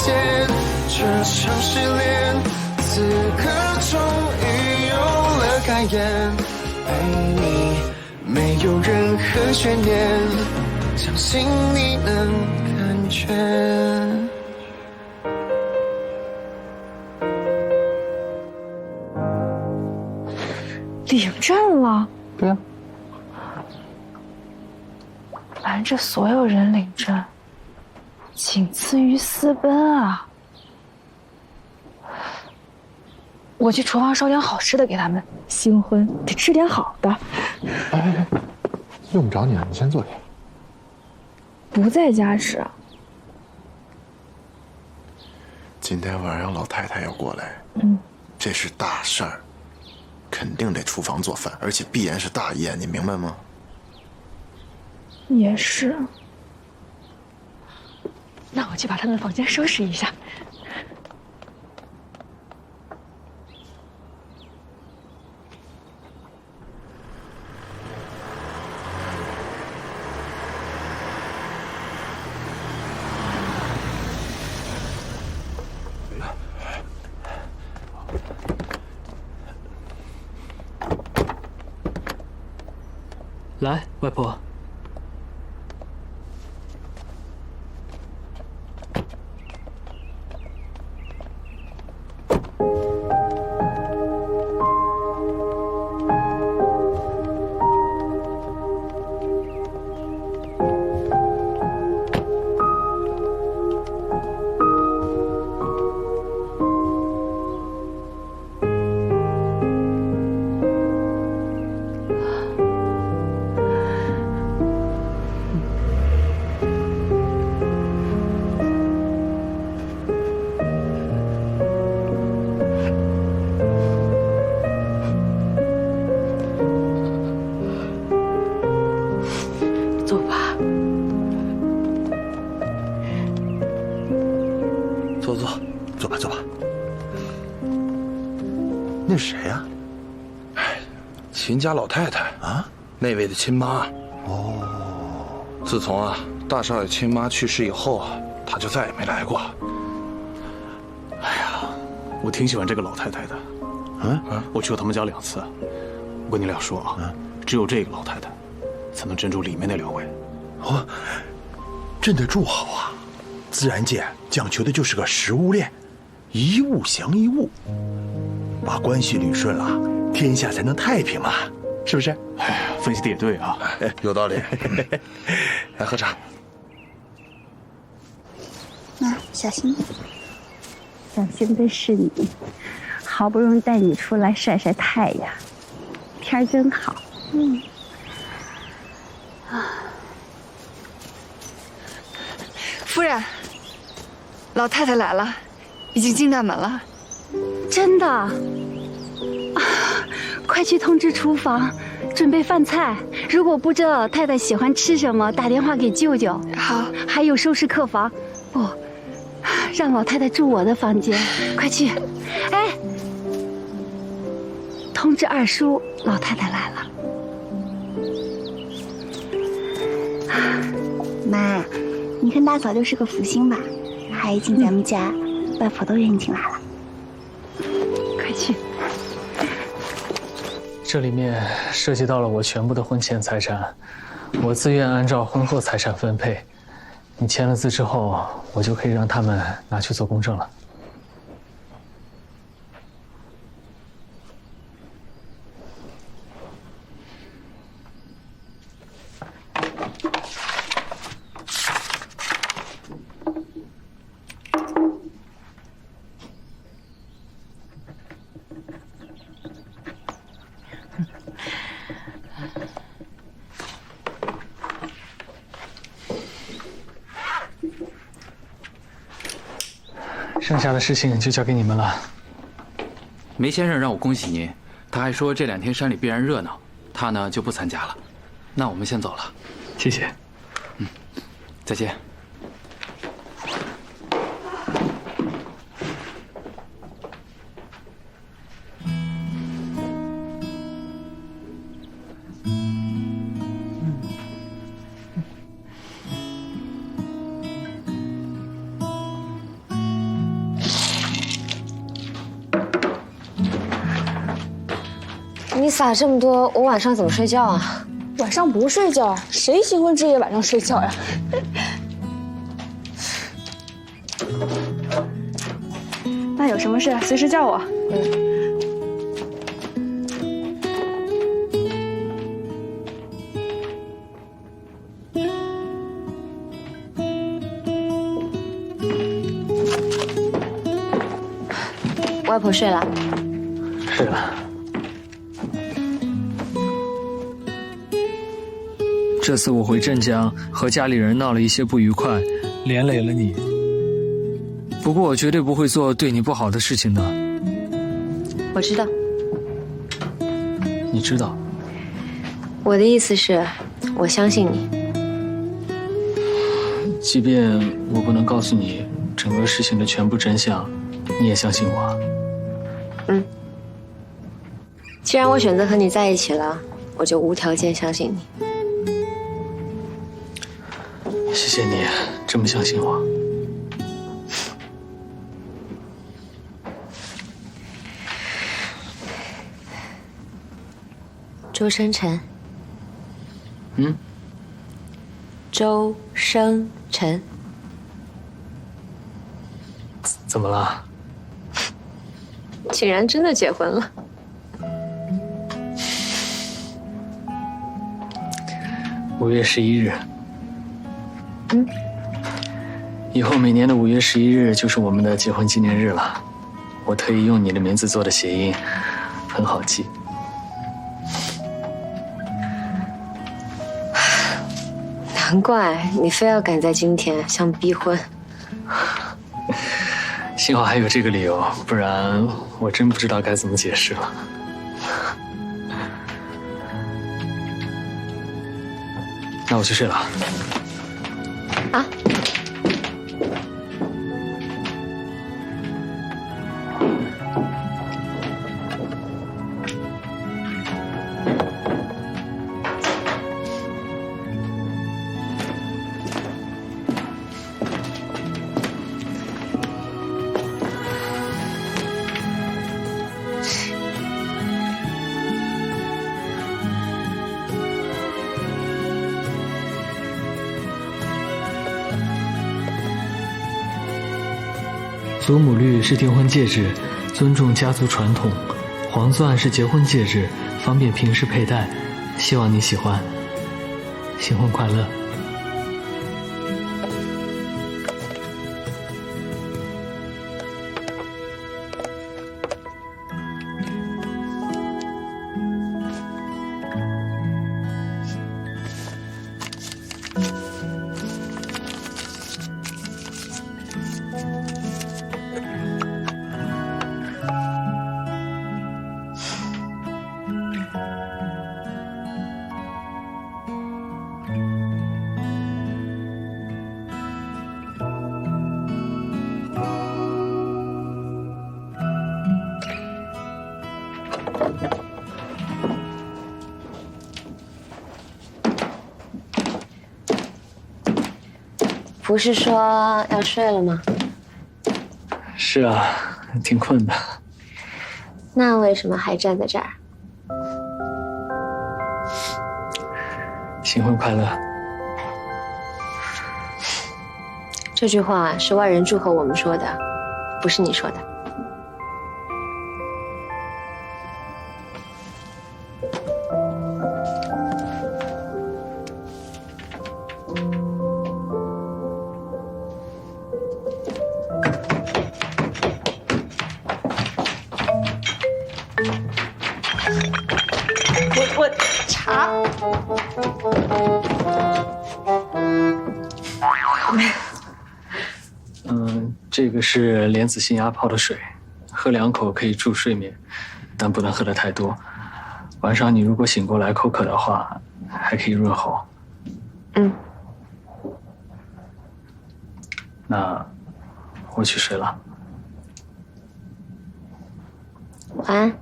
见，这场失恋此刻终于有了改言。爱你没有任何悬念，相信你能感觉。领证了？对呀。瞒着所有人领证，仅次于私奔啊！我去厨房烧点好吃的给他们，新婚得吃点好的。哎，用不着你了，你先坐下。不在家吃。今天晚上老太太要过来，这是大事儿，肯定得厨房做饭，而且必然是大宴，你明白吗？也是。那我去把他们的房间收拾一下。来，外婆。走吧。坐坐，坐吧坐吧。那是谁呀？秦家老太太啊，那位的亲妈。哦，自从大少爷亲妈去世以后她就再也没来过。哎呀，我挺喜欢这个老太太的。我去过他们家2次。我跟你俩说只有这个老太太才能镇住里面那2位。哦，镇得住好啊！自然界讲求的就是个食物链，一物降一物，把关系捋顺了，天下才能太平嘛，是不是？哎，分析的也对啊，有道理。来喝茶。小心点。小心的是你，好不容易带你出来晒晒太阳，天儿真好。夫人，老太太来了，已经进大门了。真的？啊，快去通知厨房，准备饭菜。如果不知道老太太喜欢吃什么，打电话给舅舅。好，还有收拾客房，不，让老太太住我的房间。快去！哎，通知二叔，老太太来了。妈，你看大嫂就是个福星吧，还进咱们家，外婆都愿意进来了。快去！这里面涉及到了我全部的婚前财产，我自愿按照婚后财产分配。你签了字之后，我就可以让他们拿去做公证了。剩下的事情就交给你们了。梅先生让我恭喜您，他还说这2天山里必然热闹，他呢就不参加了。那我们先走了，谢谢。再见。撒这么多，我晚上怎么睡觉啊？晚上不睡觉，谁新婚之夜晚上睡觉呀？那有什么事随时叫我。外婆睡了。睡了。这次我回镇江，和家里人闹了一些不愉快，连累了你。不过我绝对不会做对你不好的事情的。我知道。你知道？我的意思是，我相信你。即便我不能告诉你整个事情的全部真相，你也相信我。嗯。既然我选择和你在一起了，我就无条件相信你。谢谢你这么相信我。周生辰。嗯。周生辰。怎么了？竟然真的结婚了。5月11日。嗯。以后每年的5月11日就是我们的结婚纪念日了。我特意用你的名字做的谐音，很好记。难怪你非要赶在今天向逼婚。幸好还有这个理由，不然我真不知道该怎么解释了。那我去睡了。啊？祖母绿是订婚戒指，尊重家族传统；黄钻是结婚戒指，方便平时佩戴。希望你喜欢。新婚快乐！不是说要睡了吗？是啊，挺困的。那为什么还站在这儿？新婚快乐！这句话是外人祝贺我们说的，不是你说的。我茶。这个是莲子心芽泡的水，喝2口可以助睡眠，但不能喝得太多。晚上你如果醒过来口渴的话，还可以润喉。嗯。那我去睡了。晚安。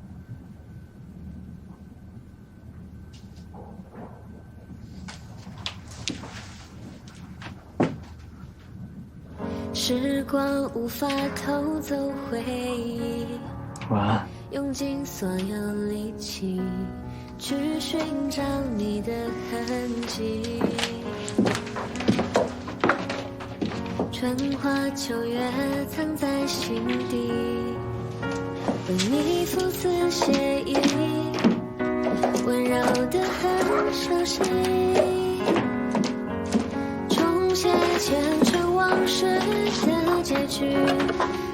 时光无法偷走回忆，晚安。用尽所有力气。去寻找你的痕迹。春花秋月藏在心底，为你赋词写意，温柔的很熟悉。重写前尘往事的结局，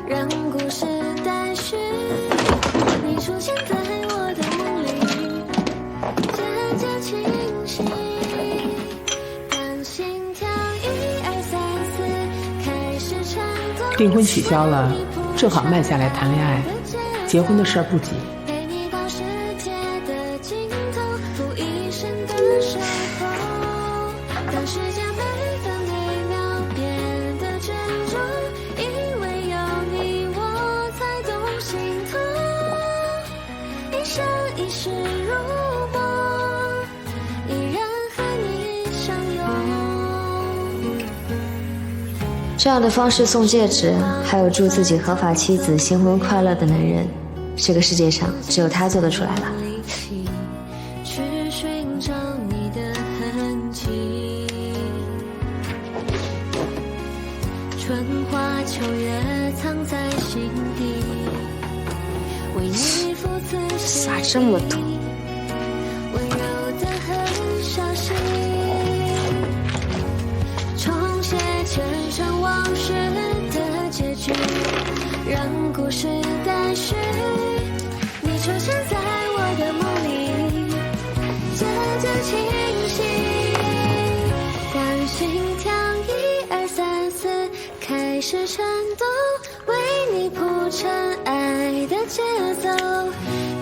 让故事待续。你出现在我的梦里，渐渐清晰。当心跳1、2、3、4开始颤动。订婚取消了，正好慢下来谈恋爱。结婚的事儿不急。陪你到世界的尽头，付一生的守候。当时间每分每秒变得珍重，因为有你我才懂心痛。一生一世如梦，依然和你相拥。这样的方式送戒指，还有祝自己合法妻子新婚快乐的男人，这个世界上只有他做得出来了。去寻找你的痕迹，春花秋月藏在心底，为你赋词写撒这么多，温柔的很熟悉。重写前尘往事的结局，让故事待续。你出现在我的梦里，渐渐清晰。当心跳1、2、3、4开始颤动，为你铺陈爱的节奏，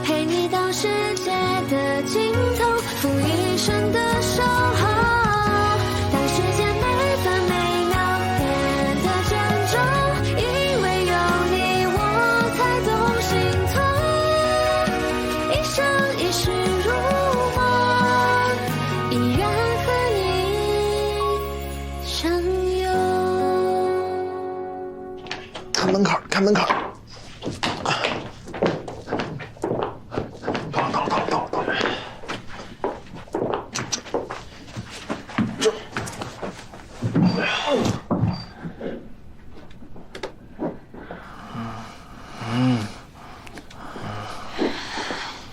陪你到世界的尽头，付一生的守候。当时间每分每秒变得珍重，因为有你我才懂心痛。一生一世如梦，依然和你相拥。看门槛，看门槛。到。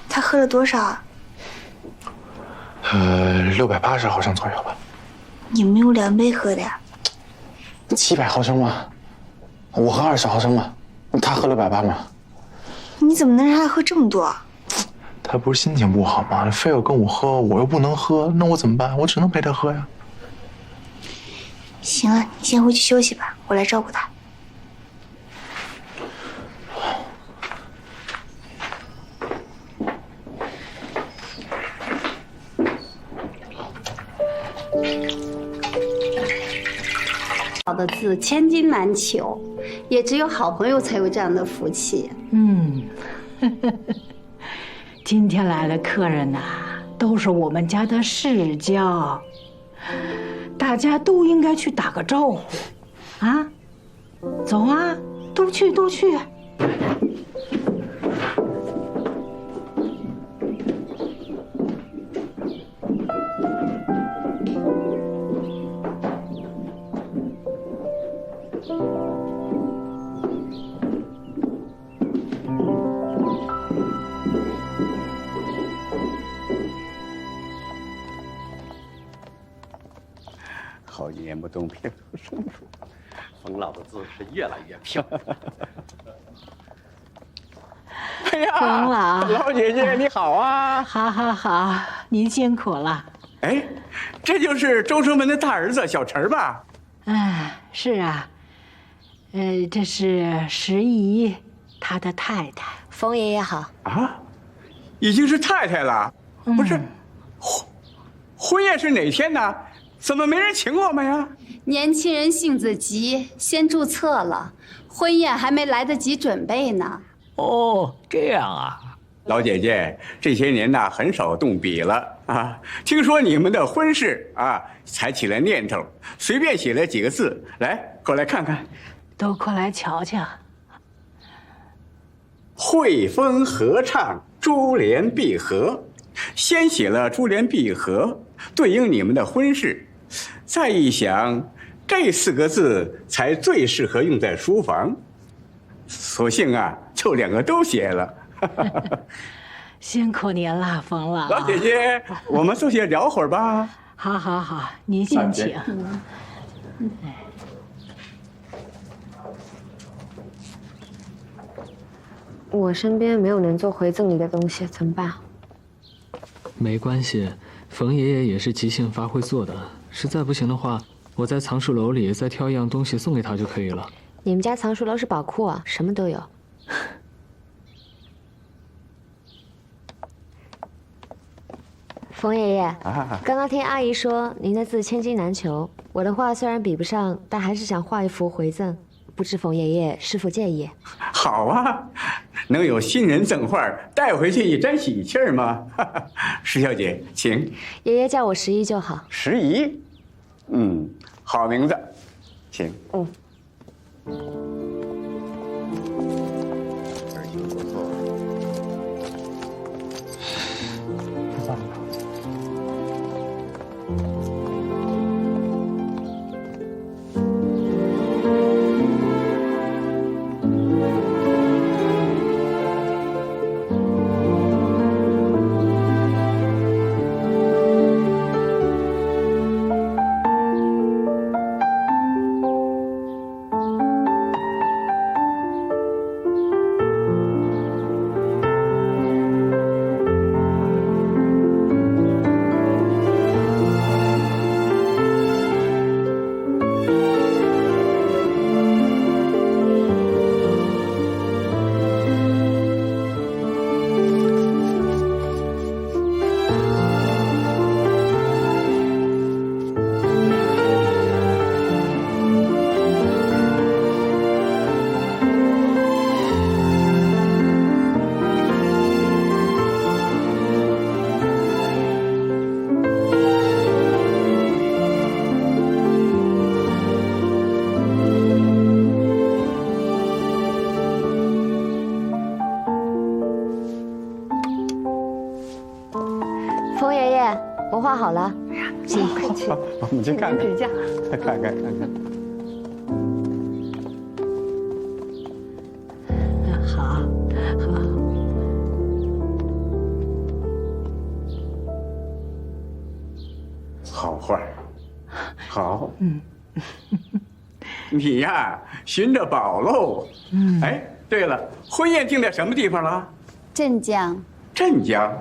他喝了多少啊？680毫升左右吧。你没有2杯喝的呀？700毫升吗？我喝20毫升嘛，他喝680嘛。你怎么能让他喝这么多？他不是心情不好吗？非要跟我喝，我又不能喝，那我怎么办？我只能陪他喝呀。行了，你先回去休息吧，我来照顾他。好的字千金难求，也只有好朋友才有这样的福气。今天来的客人呐，都是我们家的世交，大家都应该去打个招呼，啊，走啊，都去。好几年不动平头松鼠，冯老的字是越来越漂亮。哎呀，老姐姐你好啊！好，您辛苦了。哎，这就是周生门的大儿子小陈吧？是啊，这是石姨，她的太太。冯爷爷好啊，已经是太太了，不是？婚宴是哪天呢？怎么没人请我们呀？年轻人性子急，先注册了，婚宴还没来得及准备呢。哦，这样啊。老姐姐这些年呢，很少动笔了啊。听说你们的婚事啊，才起了念头，随便写了几个字，来，过来看看。都过来瞧瞧。汇风合唱，珠联璧合，先写了珠联璧合，对应你们的婚事。再一想，这4个字才最适合用在书房，索性啊，就2个都写了。辛苦您了，冯老。老姐姐，我们坐下聊会儿吧。好，好，好，您先请。我身边没有能做回赠你的东西，怎么办？没关系，冯爷爷也是即兴发挥做的。实在不行的话，我在藏书楼里再挑一样东西送给他就可以了。你们家藏书楼是宝库啊，什么都有。冯爷爷，刚刚听阿姨说您的字千金难求，我的画虽然比不上，但还是想画一幅回赠，不知冯爷爷是否介意？好啊，能有新人赠画带回去一沾喜气儿吗？石小姐，请。爷爷叫我十一就好。十一，好名字，请。冯爷爷，我画好了，请快去。我们去看看，指教，看看。好，好画，好。你呀，寻着宝喽。哎，对了，婚宴定在什么地方了？镇江。镇江。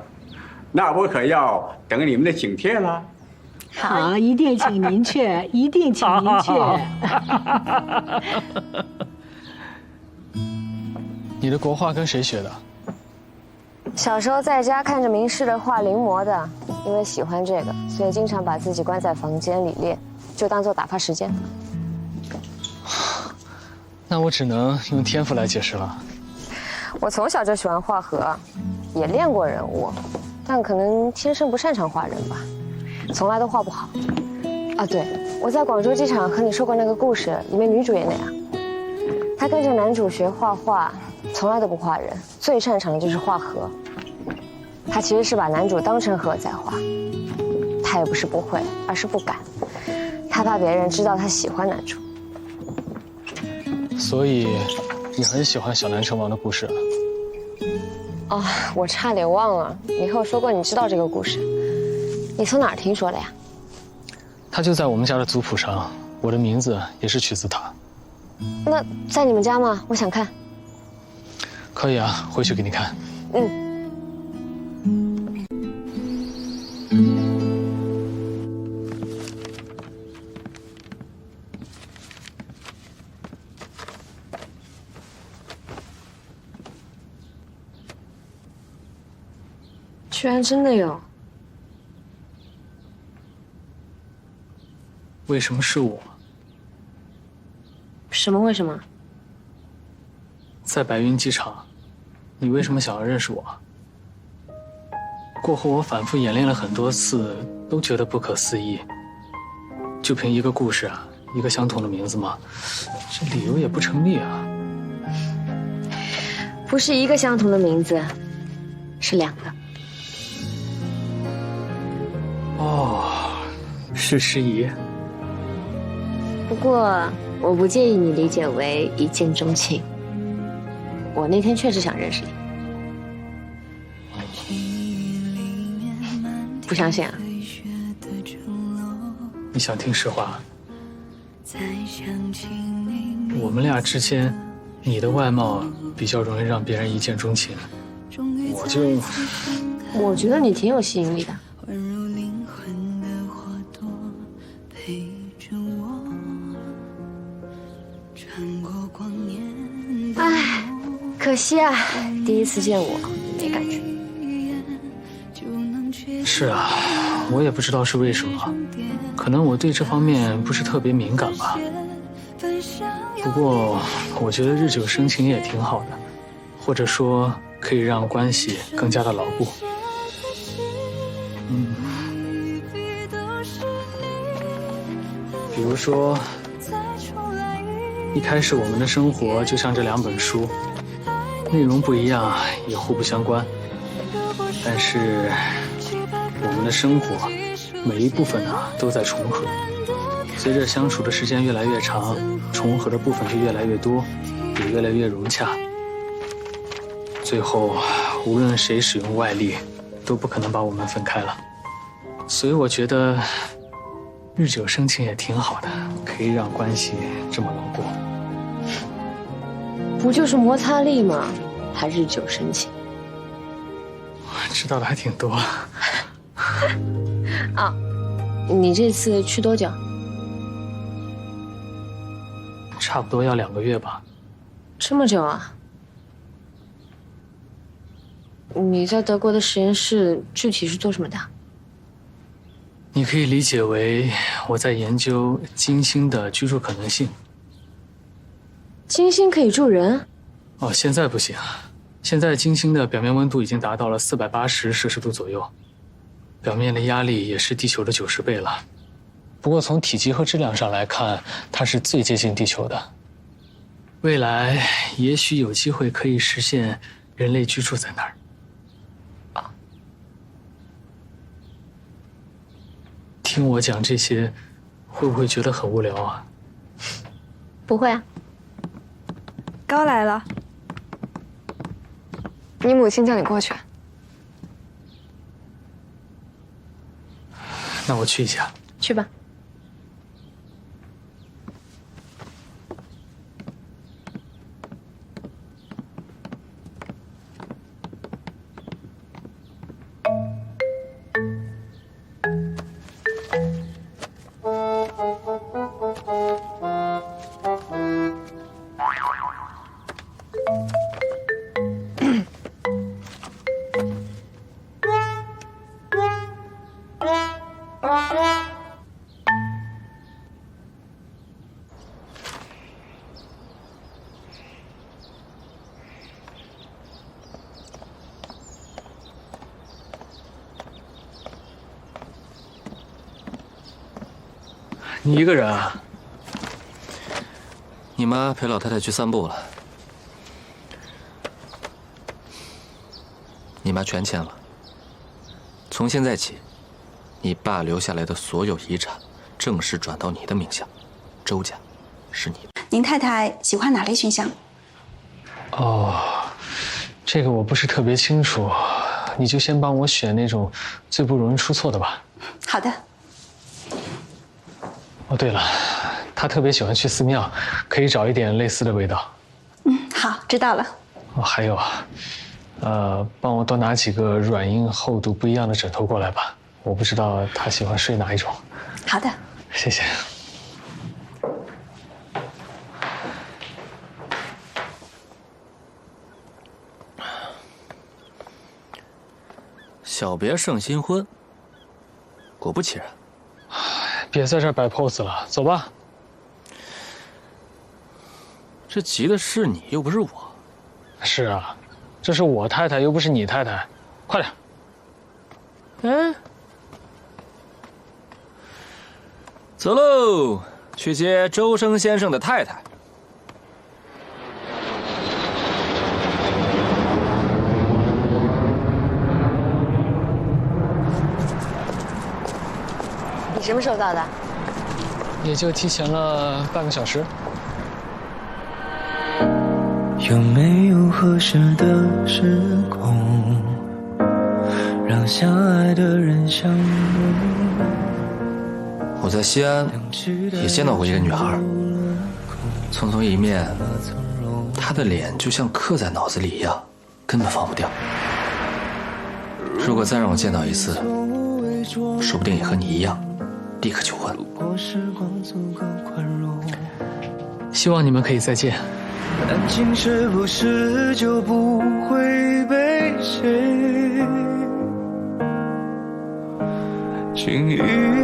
那我可要等你们的请帖了。好，一定请您去，一定请您去。你的国画跟谁学的？小时候在家看着名师的画临摹的，因为喜欢这个，所以经常把自己关在房间里练，就当做打发时间。那我只能用天赋来解释了。我从小就喜欢画荷，也练过人物。但可能天生不擅长画人吧，从来都画不好。啊，对，我在广州机场和你说过那个故事，里面女主也那样。她跟着男主学画画，从来都不画人，最擅长的就是画荷。她其实是把男主当成荷在画，她也不是不会，而是不敢。她怕别人知道她喜欢男主。所以，你很喜欢小南城王的故事。哦，我差点忘了，你和我说过你知道这个故事，你从哪儿听说的呀？它就在我们家的族谱上，我的名字也是取自它。那在你们家吗？我想看。可以啊，回去给你看。居然真的有！为什么是我？什么？为什么？在白云机场，你为什么想要认识我？过后我反复演练了很多次，都觉得不可思议。就凭一个故事啊，一个相同的名字吗？这理由也不成立啊。不是一个相同的名字，是2个。是师爷。不过我不介意你理解为一见钟情。我那天确实想认识你。不相信啊？你想听实话？我们俩之间，你的外貌比较容易让别人一见钟情，我觉得你挺有吸引力的。唉，可惜啊，第一次见我没感觉。是啊，我也不知道是为什么，可能我对这方面不是特别敏感吧。不过我觉得日久生情也挺好的，或者说可以让关系更加的牢固。比如说，一开始我们的生活就像这2本书，内容不一样，也互不相关，但是我们的生活每一部分都在重合，随着相处的时间越来越长，重合的部分就越来越多，也越来越融洽。最后，无论谁使用外力，都不可能把我们分开了。所以我觉得日久生情也挺好的，可以让关系这么牢固。不就是摩擦力吗？还日久生情？知道的还挺多。啊，你这次去多久？差不多要2个月吧。这么久啊？你在德国的实验室具体是做什么的？你可以理解为我在研究金星的居住可能性。金星可以住人？哦，现在不行。现在金星的表面温度已经达到了480摄氏度左右，表面的压力也是地球的90倍了。不过从体积和质量上来看，它是最接近地球的。未来也许有机会可以实现人类居住在那儿。听我讲这些，会不会觉得很无聊啊？不会啊。高来了，你母亲叫你过去。那我去一下。去吧。你一个人啊？你妈陪老太太去散步了，你妈全签了。从现在起，你爸留下来的所有遗产正式转到你的名下，周家是你的。您太太喜欢哪类熏香？哦，这个我不是特别清楚，你就先帮我选那种最不容易出错的吧。好的。哦，对了，他特别喜欢去寺庙，可以找一点类似的味道。好，知道了。哦，还有啊，帮我多拿几个软硬厚度不一样的枕头过来吧，我不知道他喜欢睡哪一种。好的。谢谢。小别胜新婚，果不其然。别在这儿摆 pose 了，走吧。这急的是你，又不是我。是啊，这是我太太，又不是你太太，快点。走喽，去接周生先生的太太。你什么时候到的？也就提前了半个小时。有没有合适的时空，让相爱的人相拥？我在西安也见到过一个女孩，匆匆一面，她的脸就像刻在脑子里一样，根本放不掉。如果再让我见到一次，说不定也和你一样，立刻求婚。希望你们可以再见。感情是不是就不会被谁轻易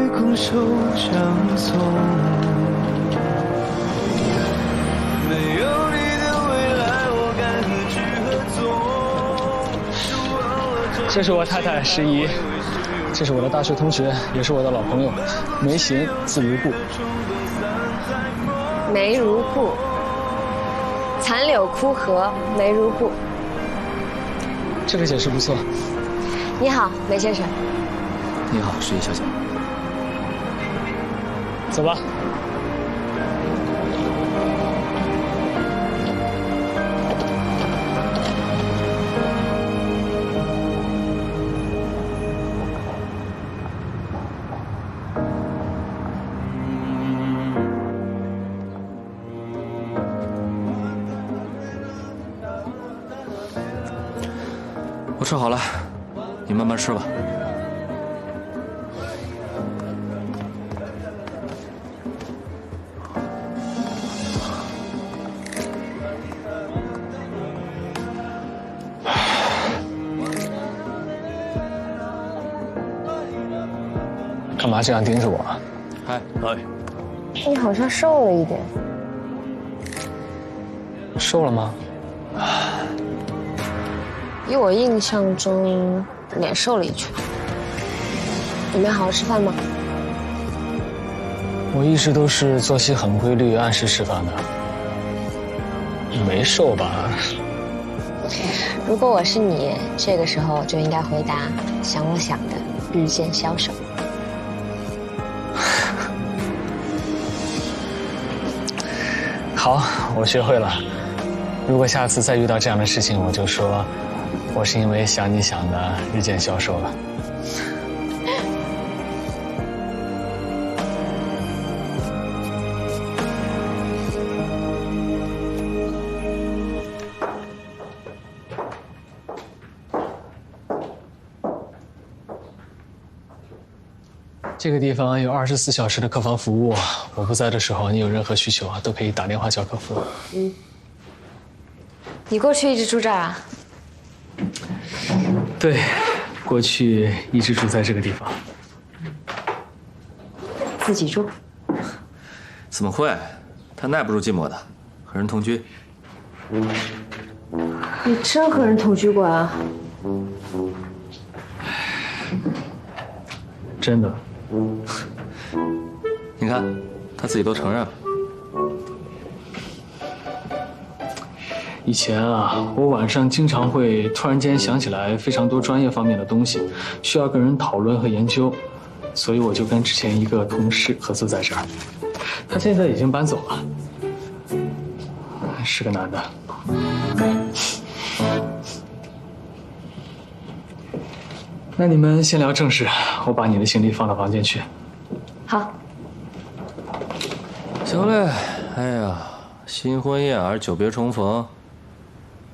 拱手相送？没有你的未来，我该何去何从？这是我太太石怡，这是我的大学同学，也是我的老朋友梅行，字如故。梅如故。残柳枯荷，梅如故。这个解释不错。你好，梅先生。你好，石怡小姐。走吧。我吃好了，你慢慢吃吧。干嘛这样盯着我？嗨，你好像瘦了一点。瘦了吗？以我印象中，脸瘦了一圈。你没好好吃饭吗？我一直都是作息很规律，按时吃饭的。没瘦吧？如果我是你，这个时候就应该回答想我想的日渐消瘦。好，我学会了。如果下次再遇到这样的事情，我就说，我是因为想你想的日渐消瘦了。这个地方有24小时的客房服务，我不在的时候，你有任何需求都可以打电话叫客服。你过去一直住这儿啊？对，过去一直住在这个地方。自己住？怎么会？他耐不住寂寞的，和人同居。你真和人同居过啊？真的。你看，他自己都承认了。以前啊，我晚上经常会突然间想起来非常多专业方面的东西，需要跟人讨论和研究，所以我就跟之前一个同事合租在这儿。他现在已经搬走了，是个男的。那你们先聊正事，我把你的行李放到房间去。好。行嘞，哎呀，新婚燕尔，久别重逢，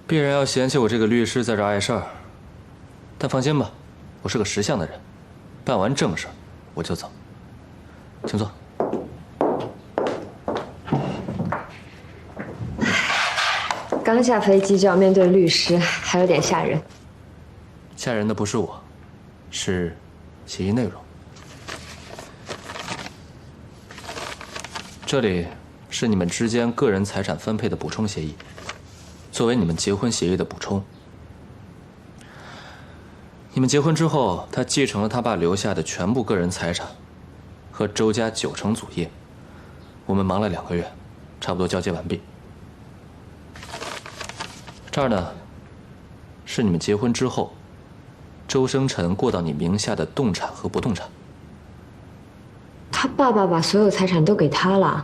必然要嫌弃我这个律师在这碍事儿。但放心吧，我是个识相的人，办完正事我就走。请坐。刚下飞机就要面对律师，还有点吓人。吓人的不是我，是协议内容。这里是你们之间个人财产分配的补充协议，作为你们结婚协议的补充。你们结婚之后，他继承了他爸留下的全部个人财产，和周家90%祖业。我们忙了2个月，差不多交接完毕。这儿呢，是你们结婚之后，周生辰过到你名下的动产和不动产。他爸爸把所有财产都给他了，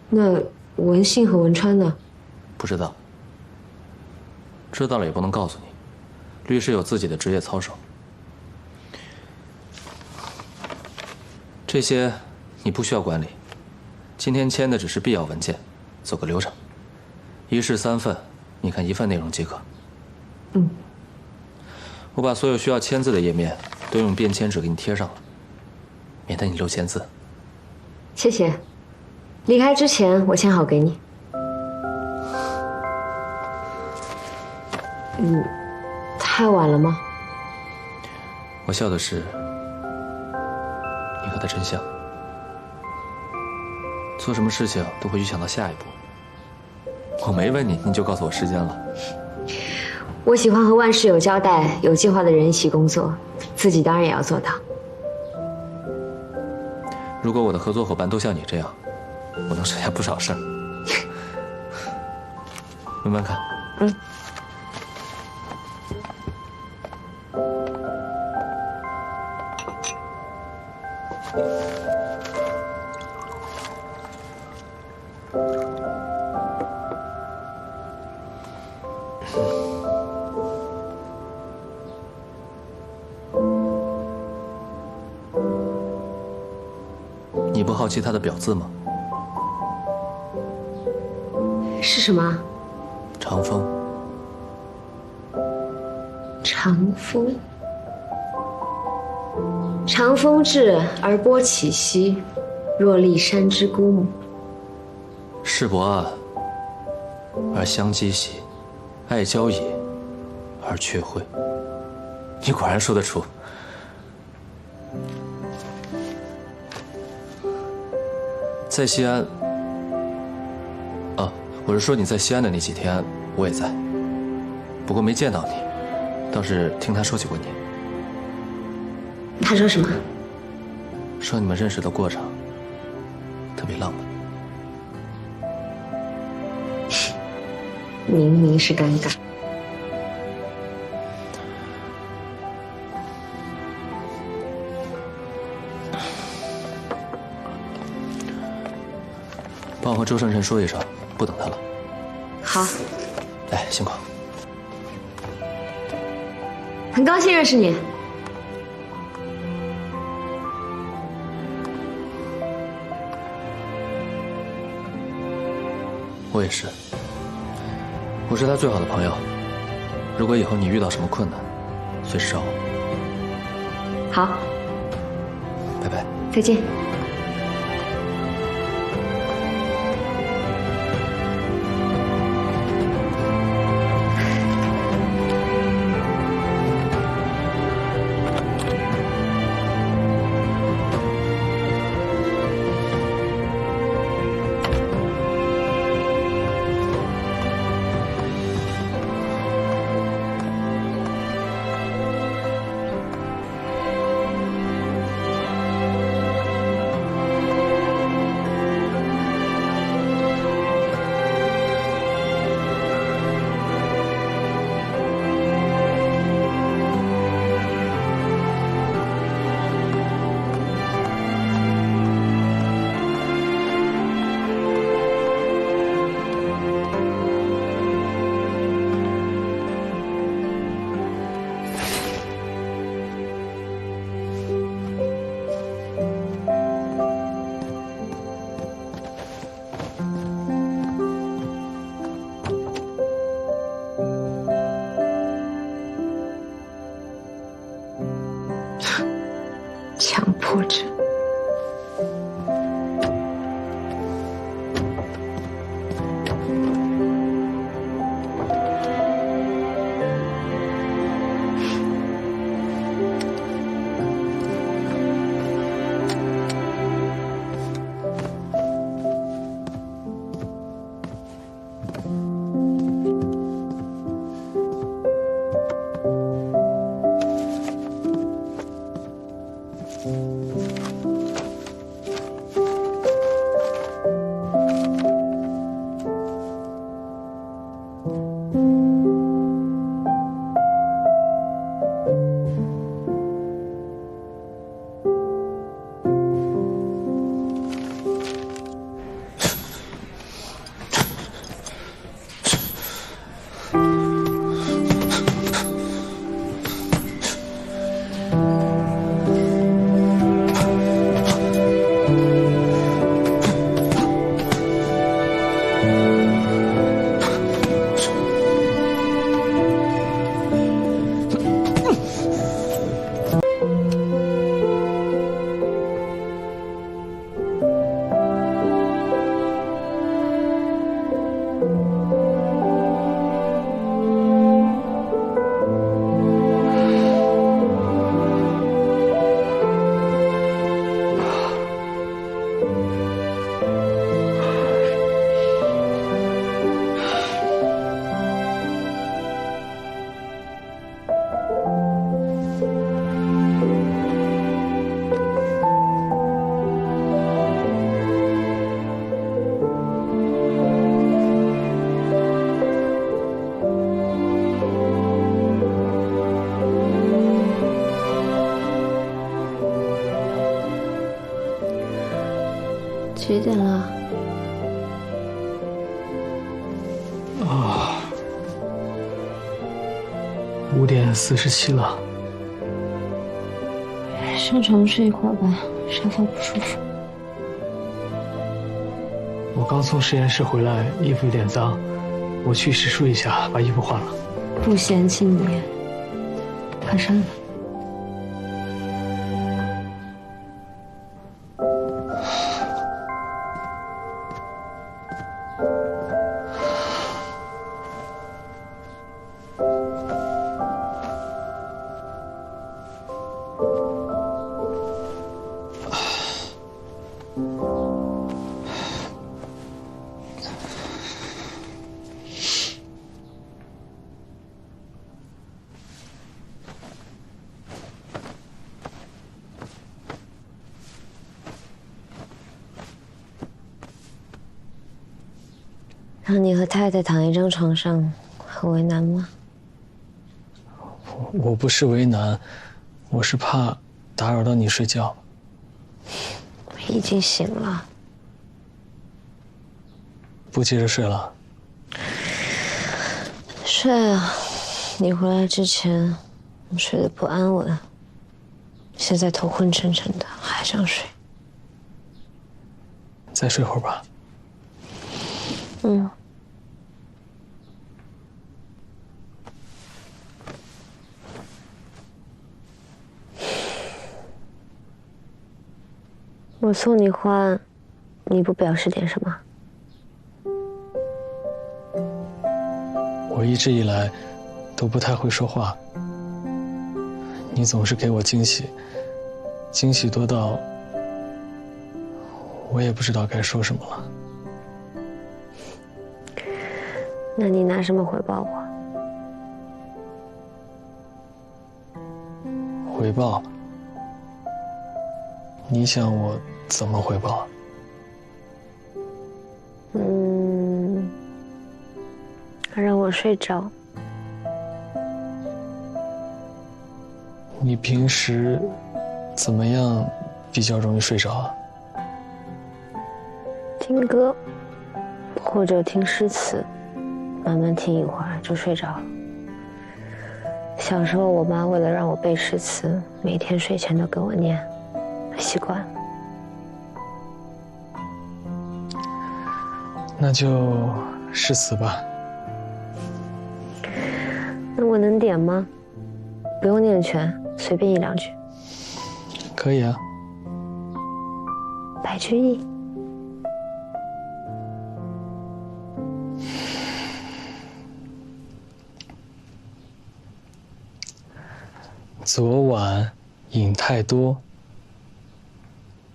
那文信和文川呢？不知道，知道了也不能告诉你。律师有自己的职业操守，这些你不需要管理。今天签的只是必要文件，走个流程，一式3份，你看1份内容即可。嗯。我把所有需要签字的页面都用便签纸给你贴上了，免得你漏签字。谢谢。离开之前我签好给你。太晚了吗？我笑的是你和他真像，做什么事情都会预想到下一步。我没问你，你就告诉我时间了。我喜欢和万事有交代、有计划的人一起工作，自己当然也要做到。如果我的合作伙伴都像你这样，我能省下不少事儿。慢慢看。嗯。你不好奇他的表字吗？是什么？长风。长风。长风至而波起兮，若立山之孤母。世博岸，而相激兮；爱交矣，而却会。你果然说得出。在西安，我是说你在西安的那几天，我也在，不过没见到你，倒是听他说起过你。他说什么？说你们认识的过程特别浪漫。明明是尴尬。帮我和周晨晨说一声，不等他了。好。来，辛苦。很高兴认识你。我也是。我是他最好的朋友。如果以后你遇到什么困难，随时找我。好。拜拜。再见。强迫症。几点了？啊，5点47了。上床睡一会儿吧，沙发不舒服。我刚从实验室回来，衣服有点脏，我去洗漱一下，把衣服换了。不嫌弃你，快上吧。让你和太太躺一张床上，很为难吗？我不是为难，我是怕打扰到你睡觉。已经醒了。不接着睡了？睡啊！你回来之前，我睡得不安稳，现在头昏沉沉的，还想睡。再睡会儿吧。嗯。我送你花，你不表示点什么？我一直以来都不太会说话，你总是给我惊喜，惊喜多到我也不知道该说什么了。那你拿什么回报我？回报？你想我怎么回报？让我睡着。你平时怎么样比较容易睡着啊？听歌，或者听诗词，慢慢听一会儿就睡着了。小时候，我妈为了让我背诗词，每天睡前都给我念，习惯了。那就诗词吧。那我能点吗？不用念全，随便一两句。可以啊。白居易。昨晚饮太多，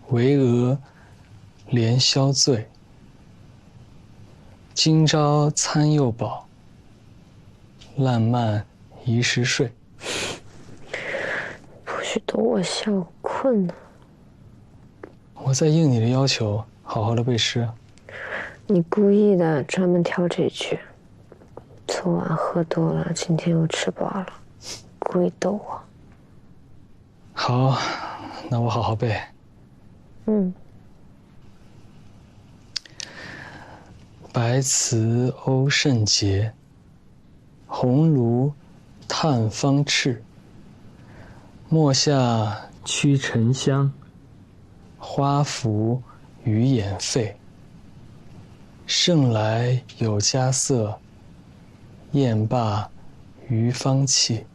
惟俄连宵醉。今朝餐又饱，烂漫宜时睡。不许逗我笑，我困了。我在应你的要求，好好的背诗。你故意的，专门挑这句。昨晚喝多了，今天又吃饱了，故意逗我。好，那我好好背。白瓷瓯圣洁，红炉炭方炽。墨下驱沉香，花浮余眼沸。盛来有佳色，宴罢余芳气。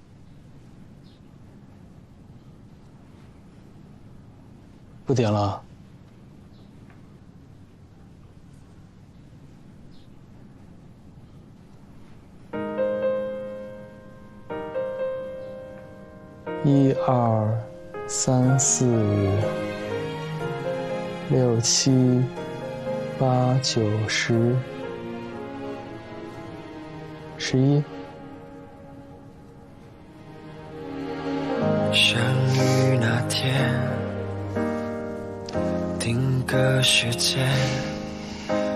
不点了。1、2、3、4、5、6、7、8、9、10、11。相遇那天，定格时间，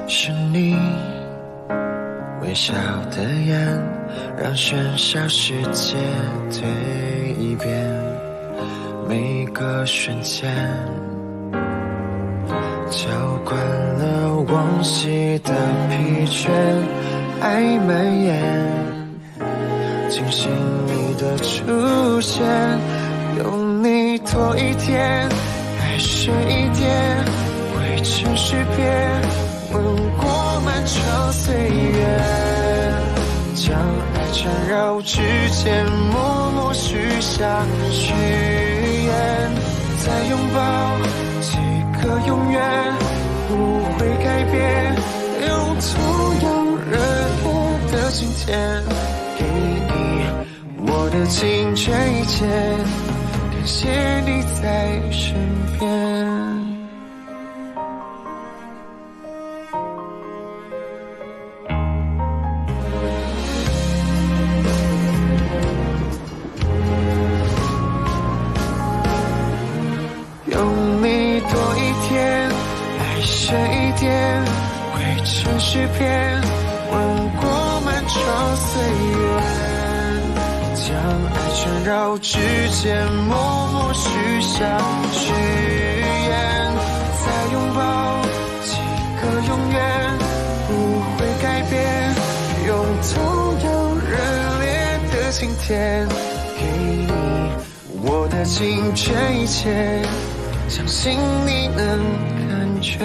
是你微笑的眼，让喧嚣世界退一遍。每个瞬间，浇灌息的疲倦爱蔓延，惊醒你的出现，有你多一天，爱深一点，会持续变，吻过漫长岁月，将爱缠绕指尖，默默许下誓言，再拥抱几个永远，不会改变，用同样热烈的今天，给你我的尽全一切，感谢你在身边。有你多一天，爱深一点，会持续变，吻过漫长岁月，将爱缠绕指尖，默默许下誓言，再拥抱几个永远，不会改变，用同样热烈的今天，给你我的尽全一切，相信你能感觉。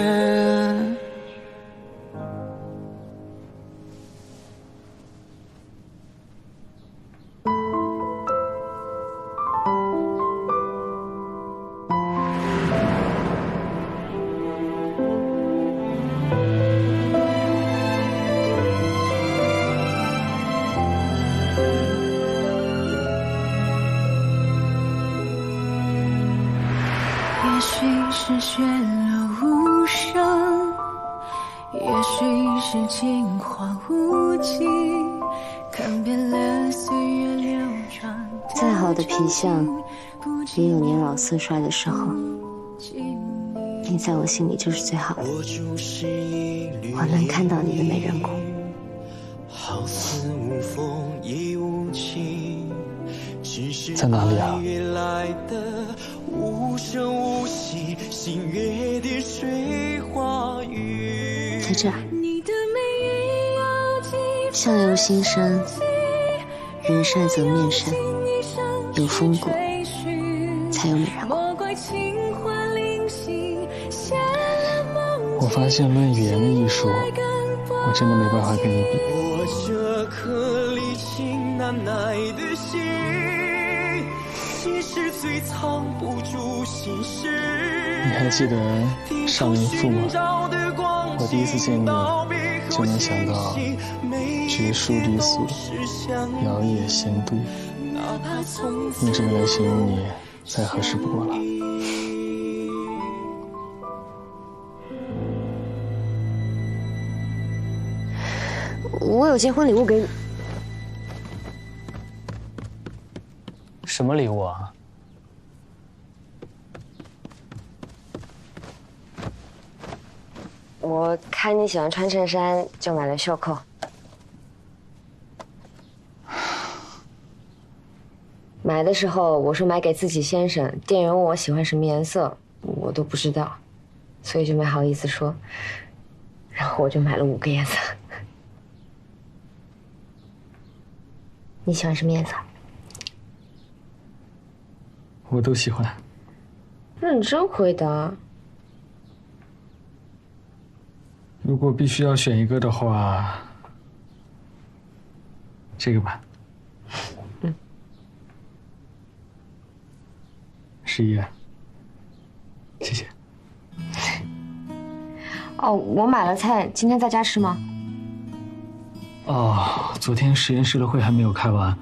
也许是血流无声，也许是情话无尽，看遍了岁月流转。再好的皮相，也有年老色衰的时候。你在我心里就是最好的，我能看到你的美人骨。在哪里啊？在这儿。相由心生，人善则面善，有风骨才有美人骨。我发现论语言的艺术，我真的没办法跟你比。我这颗离情难耐的心，其实最藏不住心事。你还记得少林赋吗？我第一次见你，就能想到绝树离俗，摇曳仙度，用这个来形容你，再合适不过了。我有件婚礼物给你。什么礼物啊？我看你喜欢穿衬衫，就买了袖扣。买的时候我说买给自己先生，店员问我喜欢什么颜色，我都不知道，所以就没好意思说。然后我就买了5个颜色。你喜欢什么颜色？我都喜欢。认真回答。如果必须要选一个的话，这个吧。11，谢谢。哦，我买了菜，今天在家吃吗？哦，昨天实验室的会还没有开完，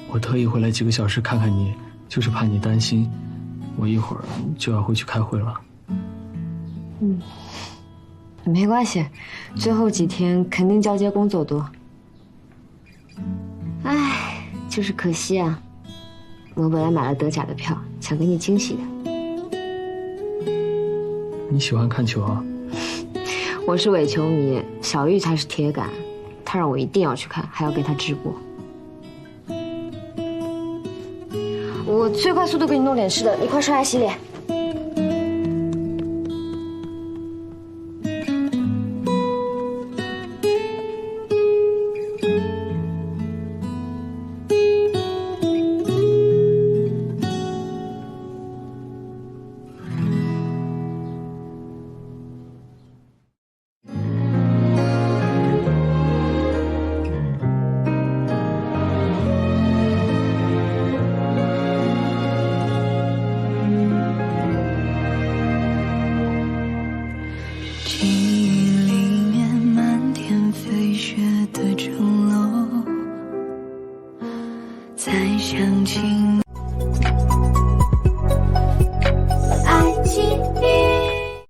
我特意回来几个小时看看你，就是怕你担心。我一会儿就要回去开会了。没关系，最后几天肯定交接工作多。唉，就是可惜啊，我本来买了德甲的票，想给你惊喜的。你喜欢看球啊？我是伪球迷，小玉才是铁杆，他让我一定要去看，还要给他直播。我最快速度给你弄点吃的，你快刷牙洗脸。记忆里面漫天飞雪的钟楼，再想起